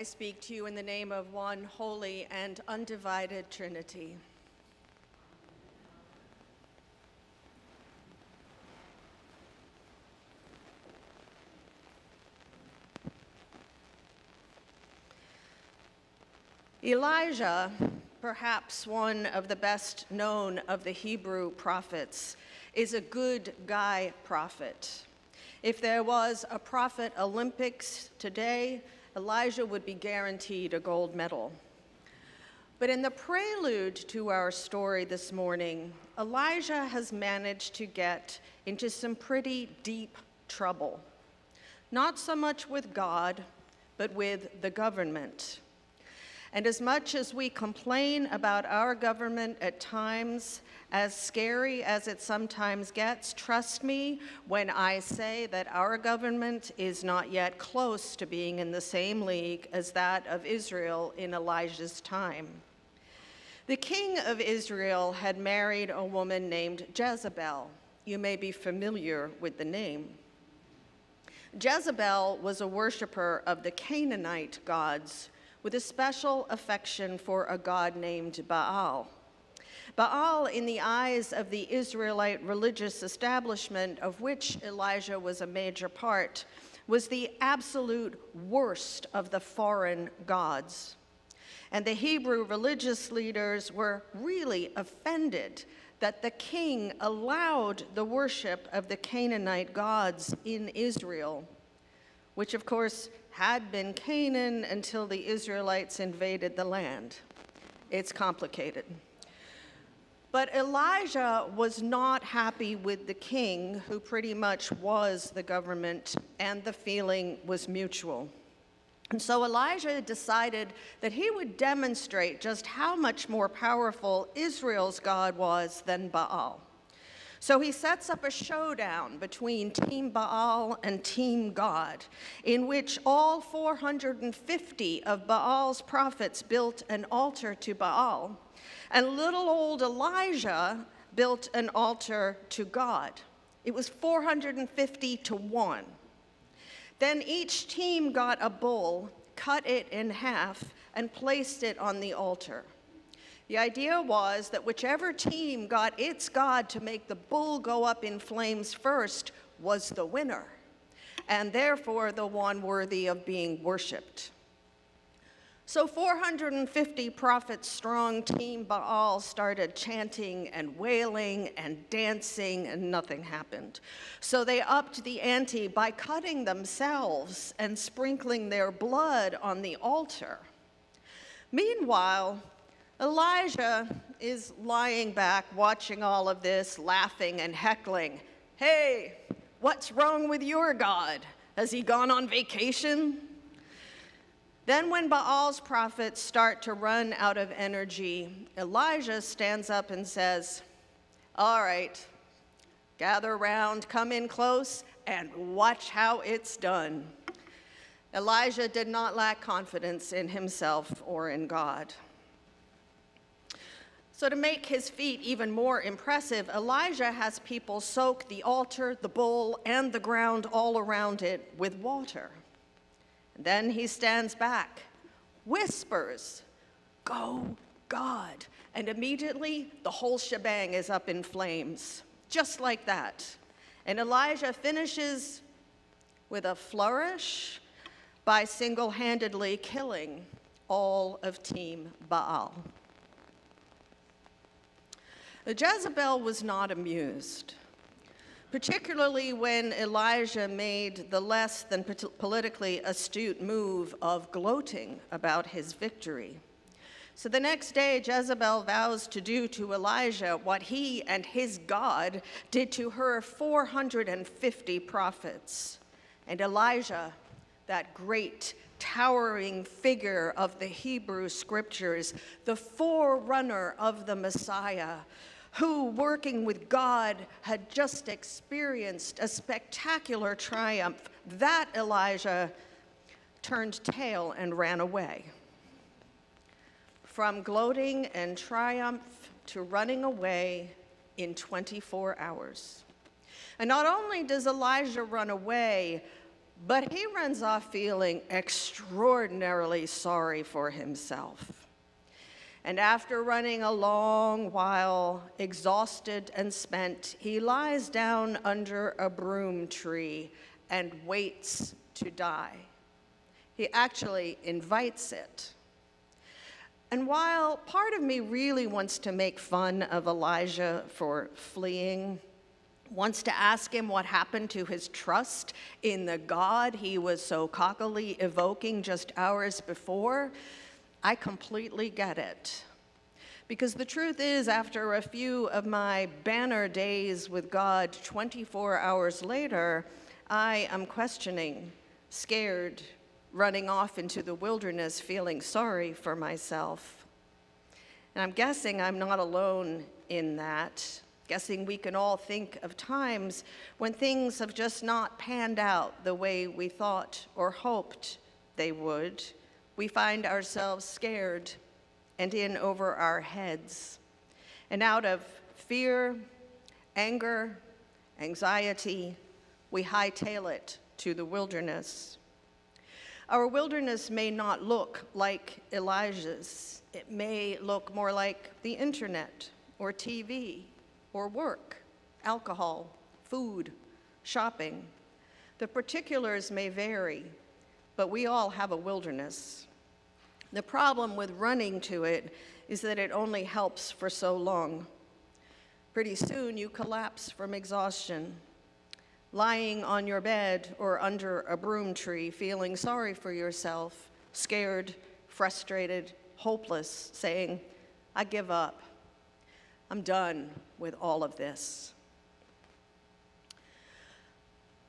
I speak to you in the name of one holy and undivided Trinity. Elijah, perhaps one of the best known of the Hebrew prophets, is a good guy prophet. If there was a prophet Olympics today, Elijah would be guaranteed a gold medal. But in the prelude to our story this morning, Elijah has managed to get into some pretty deep trouble. Not so much with God, but with the government. And as much as we complain about our government at times, as scary as it sometimes gets, trust me when I say that our government is not yet close to being in the same league as that of Israel in Elijah's time. The king of Israel had married a woman named Jezebel. You may be familiar with the name. Jezebel was a worshiper of the Canaanite gods, with a special affection for a god named Baal. Baal, in the eyes of the Israelite religious establishment, of which Elijah was a major part, was the absolute worst of the foreign gods. And the Hebrew religious leaders were really offended that the king allowed the worship of the Canaanite gods in Israel, which of course had been Canaan until the Israelites invaded the land. It's complicated. But Elijah was not happy with the king, who pretty much was the government, and the feeling was mutual. And so Elijah decided that he would demonstrate just how much more powerful Israel's God was than Baal. So he sets up a showdown between Team Baal and Team God, in which all 450 of Baal's prophets built an altar to Baal, and little old Elijah built an altar to God. It was 450 to 1. Then each team got a bull, cut it in half, and placed it on the altar. The idea was that whichever team got its god to make the bull go up in flames first was the winner, and therefore the one worthy of being worshipped. So 450 prophet-strong Team Baal started chanting and wailing and dancing, and nothing happened. So they upped the ante by cutting themselves and sprinkling their blood on the altar. Meanwhile, Elijah is lying back, watching all of this, laughing and heckling. Hey, what's wrong with your God? Has he gone on vacation? Then when Baal's prophets start to run out of energy, Elijah stands up and says, all right, gather around, come in close, and watch how it's done. Elijah did not lack confidence in himself or in God. So to make his feat even more impressive, Elijah has people soak the altar, the bull, and the ground all around it with water. Then he stands back, whispers, "Go, God." And immediately the whole shebang is up in flames, just like that. And Elijah finishes with a flourish by single-handedly killing all of Team Baal. Jezebel was not amused, particularly when Elijah made the less than politically astute move of gloating about his victory. So the next day, Jezebel vows to do to Elijah what he and his God did to her 450 prophets. And Elijah, that great towering figure of the Hebrew scriptures, the forerunner of the Messiah, who, working with God, had just experienced a spectacular triumph, that Elijah turned tail and ran away. From gloating and triumph to running away in 24 hours. And not only does Elijah run away, But he runs off feeling extraordinarily sorry for himself. And after running a long while, exhausted and spent, he lies down under a broom tree and waits to die. He actually invites it. And while part of me really wants to make fun of Elijah for fleeing, wants to ask him what happened to his trust in the God he was so cockily evoking just hours before, I completely get it. Because the truth is, after a few of my banner days with God 24 hours later, I am questioning, scared, running off into the wilderness, feeling sorry for myself. And I'm guessing I'm not alone in that. Guessing we can all think of times when things have just not panned out the way we thought or hoped they would. We find ourselves scared and in over our heads. And out of fear, anger, anxiety, we hightail it to the wilderness. Our wilderness may not look like Elijah's. It may look more like the internet or TV or work, alcohol, food, shopping. The particulars may vary, but we all have a wilderness. The problem with running to it is that it only helps for so long. Pretty soon you collapse from exhaustion, lying on your bed or under a broom tree, feeling sorry for yourself, scared, frustrated, hopeless, saying, I give up. I'm done with all of this.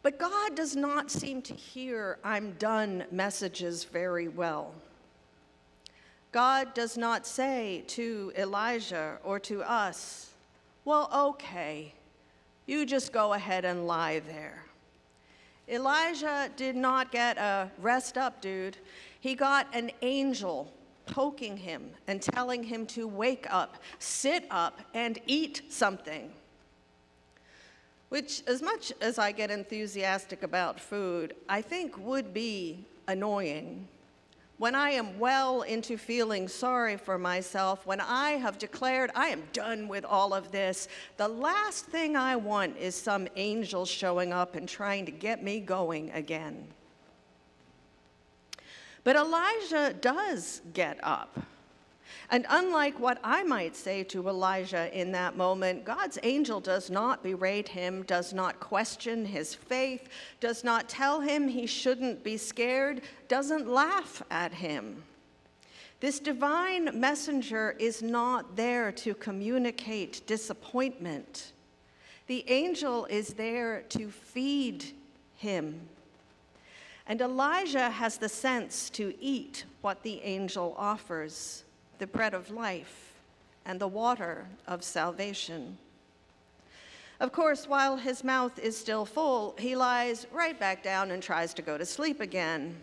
But God does not seem to hear I'm done messages very well. God does not say to Elijah or to us, well, okay, you just go ahead and lie there. Elijah did not get a rest up, dude. He got an angel poking him and telling him to wake up, sit up, and eat something. Which, as much as I get enthusiastic about food, I think would be annoying. When I am well into feeling sorry for myself, when I have declared I am done with all of this, the last thing I want is some angel showing up and trying to get me going again. But Elijah does get up. And unlike what I might say to Elijah in that moment, God's angel does not berate him, does not question his faith, does not tell him he shouldn't be scared, doesn't laugh at him. This divine messenger is not there to communicate disappointment. The angel is there to feed him. And Elijah has the sense to eat what the angel offers, the bread of life and the water of salvation. Of course, while his mouth is still full, he lies right back down and tries to go to sleep again.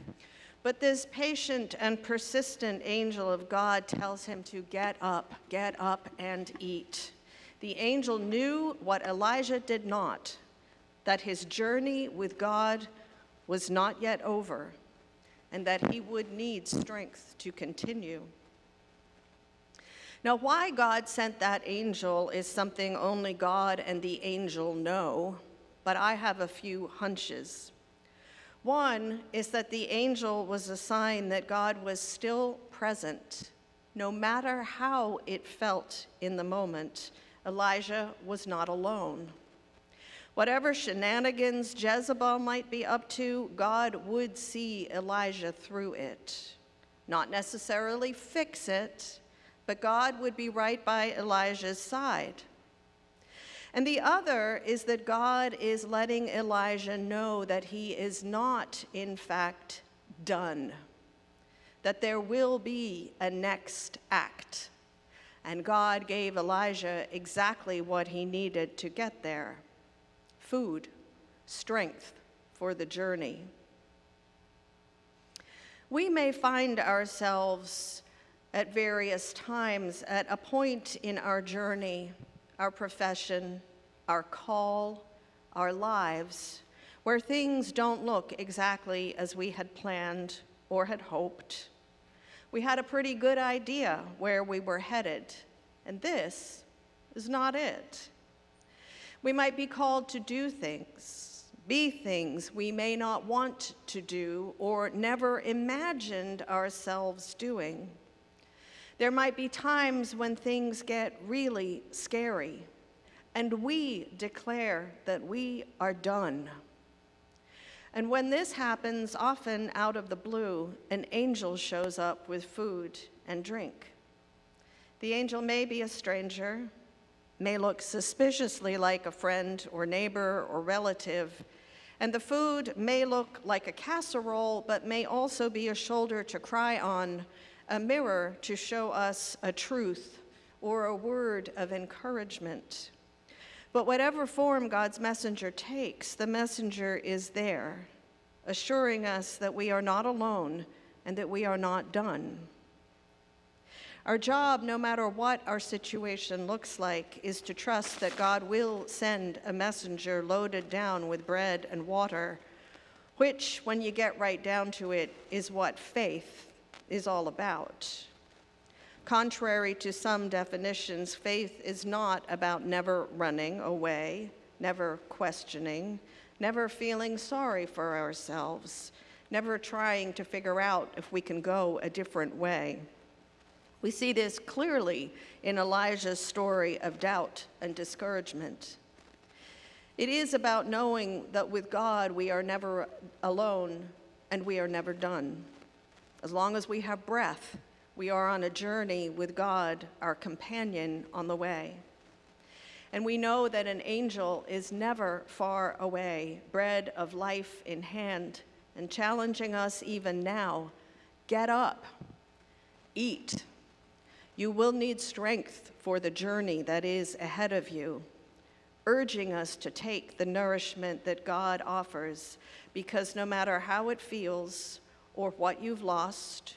But this patient and persistent angel of God tells him to get up and eat. The angel knew what Elijah did not, that his journey with God was not yet over, and that he would need strength to continue. Now, why God sent that angel is something only God and the angel know, but I have a few hunches. One is that the angel was a sign that God was still present. No matter how it felt in the moment, Elijah was not alone. Whatever shenanigans Jezebel might be up to, God would see Elijah through it. Not necessarily fix it, but God would be right by Elijah's side. And the other is that God is letting Elijah know that he is not, in fact, done, that there will be a next act. And God gave Elijah exactly what he needed to get there: food, strength for the journey. We may find ourselves at various times at a point in our journey, our profession, our call, our lives, where things don't look exactly as we had planned or had hoped. We had a pretty good idea where we were headed, and this is not it. We might be called to do things, be things we may not want to do or never imagined ourselves doing. There might be times when things get really scary, and we declare that we are done. And when this happens, often out of the blue, an angel shows up with food and drink. The angel may be a stranger, may look suspiciously like a friend or neighbor or relative, and the food may look like a casserole, but may also be a shoulder to cry on, a mirror to show us a truth or a word of encouragement. But whatever form God's messenger takes, the messenger is there, assuring us that we are not alone and that we are not done. Our job, no matter what our situation looks like, is to trust that God will send a messenger loaded down with bread and water, which, when you get right down to it, is what faith is all about. Contrary to some definitions, faith is not about never running away, never questioning, never feeling sorry for ourselves, never trying to figure out if we can go a different way. We see this clearly in Elijah's story of doubt and discouragement. It is about knowing that with God we are never alone and we are never done. As long as we have breath, we are on a journey with God, our companion on the way. And we know that an angel is never far away, bread of life in hand, and challenging us even now, get up, eat. You will need strength for the journey that is ahead of you, urging us to take the nourishment that God offers, because no matter how it feels, or what you've lost,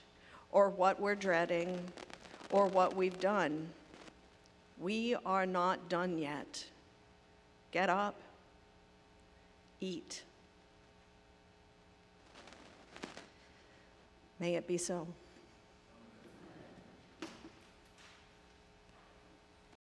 or what we're dreading, or what we've done, we are not done yet. Get up, eat. May it be so.